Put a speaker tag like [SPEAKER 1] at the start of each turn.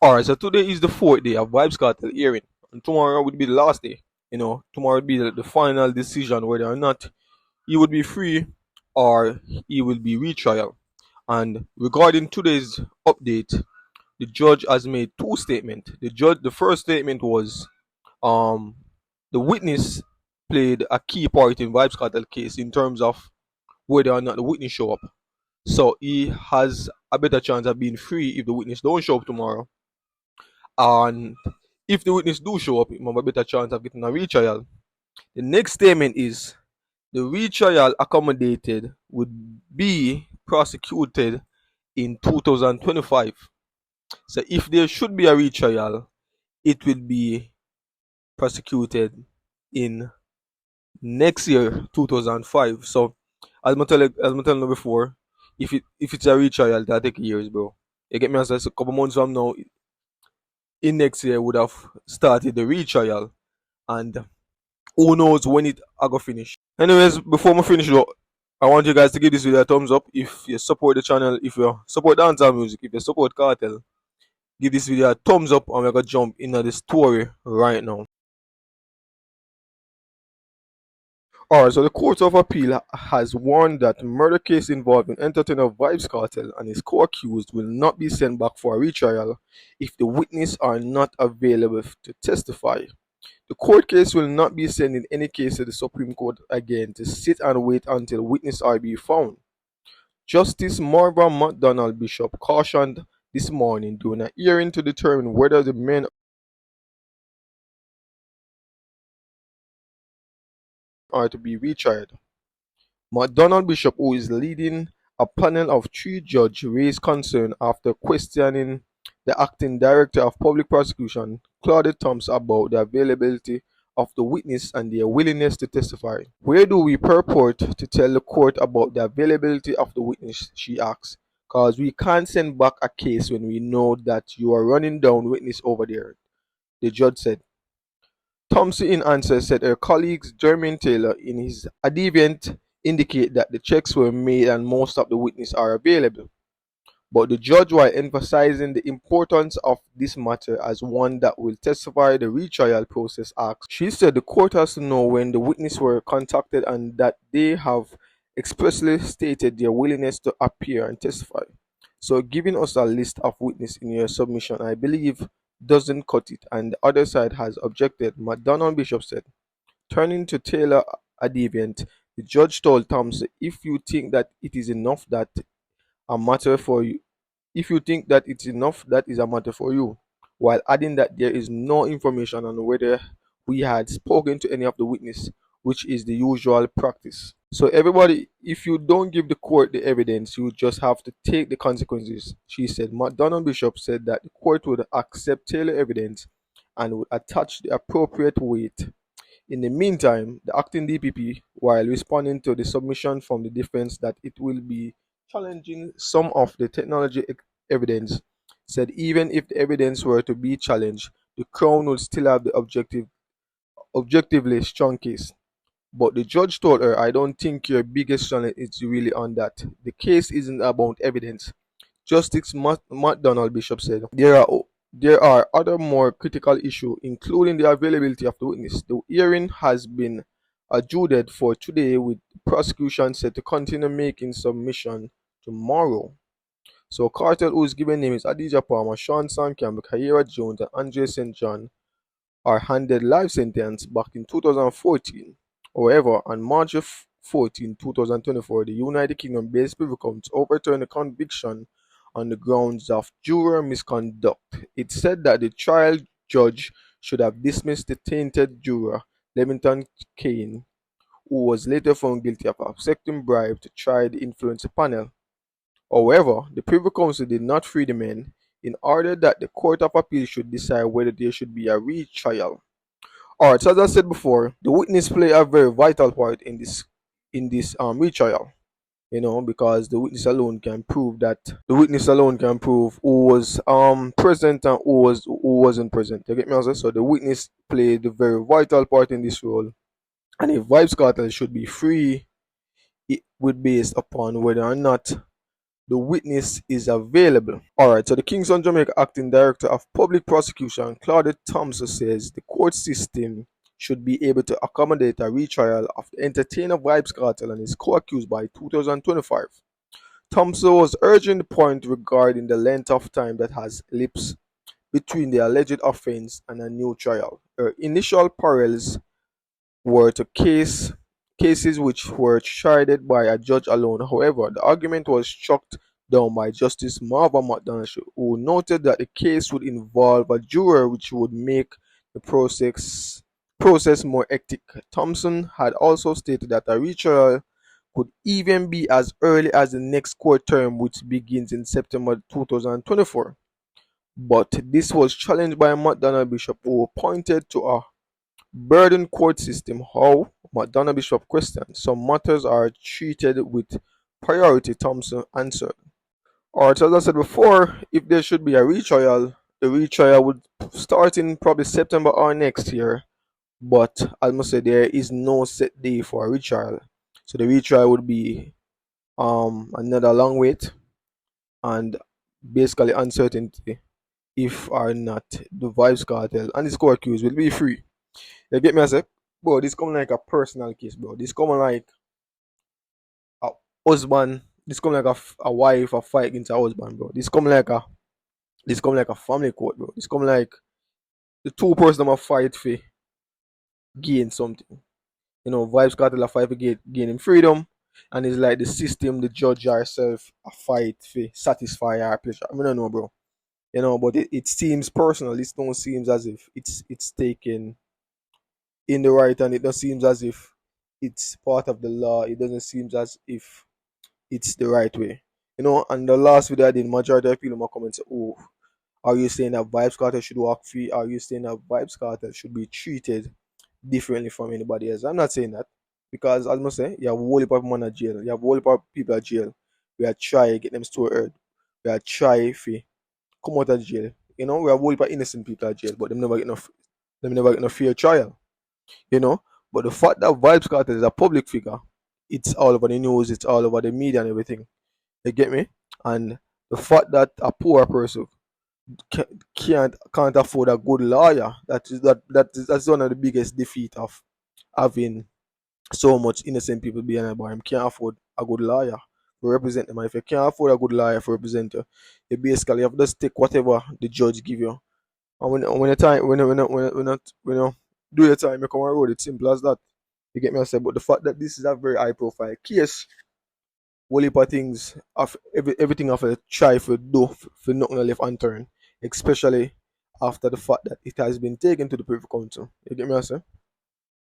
[SPEAKER 1] Alright, so today is the fourth day of Vybz Kartel hearing, and tomorrow would be the last day. Tomorrow would be the final decision whether or not he would be free or he will be retrial. And regarding today's update, the judge has made two statements. The first statement was um the witness played a key part in Vybz Kartel case in terms of whether or not the witness show up. So he has a better chance of being free if the witness don't show up tomorrow. And if the witness do show up, he have a better chance of getting a retrial. The next statement is the retrial accommodated would be prosecuted in 2025. So if there should be a retrial, it will be prosecuted in next year, 2005. So as I telling you before, if it's a retrial, that take years, bro. You get me? As a couple months from now, in next year would have started the retrial, and who knows when it I go finish. Anyways, before I finish though, I want you guys to give this video a thumbs up if you support the channel, if you support dancehall music, if you support Cartel. Give this video a thumbs up and we're gonna jump into the story right now. Alright, so the Court of Appeal has warned that murder case involving entertainer Vybz Kartel and his co-accused will not be sent back for a retrial if the witnesses are not available to testify. The court case will not be sent in any case to the Supreme Court again to sit and wait until witnesses are be found. Justice Marva McDonald Bishop cautioned this morning during a hearing to determine whether the men are to be retried. McDonald Bishop, who is leading a panel of three judges, raised concern after questioning the acting director of public prosecution, Claudette Thompson, about the availability of the witness and their willingness to testify. Where do we purport to tell the court about the availability of the witness, she asked, because we can't send back a case when we know that you are running down witness over there, the judge said. Thompson in answer said her colleague Jermaine Taylor in his affidavit indicate that the checks were made and most of the witnesses are available. But the judge, while emphasizing the importance of this matter as one that will testify the retrial process, asked, she said the court has to know when the witnesses were contacted and that they have expressly stated their willingness to appear and testify. So giving us a list of witnesses in your submission, I believe, doesn't cut it, and the other side has objected, McDonald Bishop said. Turning to Taylor Adevent, the judge told Thompson, if you think that it is enough, that a matter for you. If you think that it's enough, that is a matter for you. While adding that there is no information on whether we had spoken to any of the witnesses, which is the usual practice. So everybody, if you don't give the court the evidence, you just have to take the consequences, she said. McDonald Bishop said that the court would accept Taylor evidence and would attach the appropriate weight. In the meantime, the acting DPP, while responding to the submission from the defense that it will be challenging some of the technology evidence, said even if the evidence were to be challenged, the Crown would still have the objectively strong case. But the judge told her, I don't think your biggest challenge is really on that. The case isn't about evidence. Justice McDonald Bishop said, there are other more critical issues, including the availability of the witness. The hearing has been adjourned for today, with the prosecution set to continue making submission tomorrow. So Cartel, whose given name is Adidja Palmer, Sean Sankamp, Kayera Jones, and Andre St. John, are handed life sentence back in 2014. However, on March 14, 2024, the United Kingdom-based Privy Council overturned the conviction on the grounds of juror misconduct. It said that the trial judge should have dismissed the tainted juror, Leamington Kane, who was later found guilty of accepting bribe to try the influencer panel. However, the Privy Council did not free the men, in order that the Court of Appeal should decide whether there should be a retrial. Alright, so as I said before, the witness play a very vital part in this retrial. Because the witness alone can prove who was present and who wasn't present. You get me? Also? So the witness played a very vital part in this role. And if Vybz Kartel should be free, it would be based upon whether or not the witness is available. Alright, so the Kingston Jamaica Acting Director of Public Prosecution, Claudette Thompson, says the court system should be able to accommodate a retrial of the entertainer Vybz Kartel and his co-accused by 2025. Thompson was urging the point regarding the length of time that has elapsed between the alleged offense and a new trial. Her initial parallels were to cases which were tried by a judge alone. However, the argument was struck down by Justice Marva McDonald, who noted that the case would involve a juror, which would make the process more hectic. Thompson had also stated that a retrial could even be as early as the next court term, which begins in September 2024. But this was challenged by McDonald Bishop, who pointed to a burden court system. How McDonald Bishop questioned some matters are treated with priority, Thompson answered. Alright, so as I said before, if there should be a retrial, the retrial would start in probably September or next year. But I must say there is no set day for a retrial. So the retrial would be another long wait and basically uncertainty if or not the Vybz Kartel and his co-accused will be free. You get me? I say, bro, this coming like a personal case, bro. This coming like a husband. This coming like a wife a fight against a husband, bro. This coming like a family court, bro. This coming like the two person them a fight for gain something. You know, Vybz Kartel a fight for gaining freedom, and it's like the system, the judge herself a fight for satisfy her pleasure. I don't know, bro. You know, but it seems personal. It don't seems as if it's taken in the right, and it doesn't seem as if it's part of the law. It doesn't seem as if it's the right way. You know, and the last video I did, majority of people in my comments say, oh, are you saying that Vybz Kartel should walk free? Are you saying that Vybz Kartel should be treated differently from anybody else? I'm not saying that. Because as I must say, you have a whole heap of men in jail, you have a whole heap of people in jail. We are trying to get them story heard. We are trying to come out of jail. You know, we have a whole heap of innocent people in jail, but them never get no fair trial. You know. But the fact that Vybz Kartel is a public figure, it's all over the news, it's all over the media and everything. You get me? And the fact that a poor person can't afford a good lawyer, that's one of the biggest defeat of having so much innocent people behind a bar. Him can't afford a good lawyer to represent them. And if you can't afford a good lawyer to represent you, you basically have to just take whatever the judge give you. And when the time when you do your time, you come on road. It's simple as that. You get me? I say, but the fact that this is a very high profile case, whole heap of things of everything of a try for do for nothing left unturned, especially after the fact that it has been taken to the Privy Council. You get me? I say.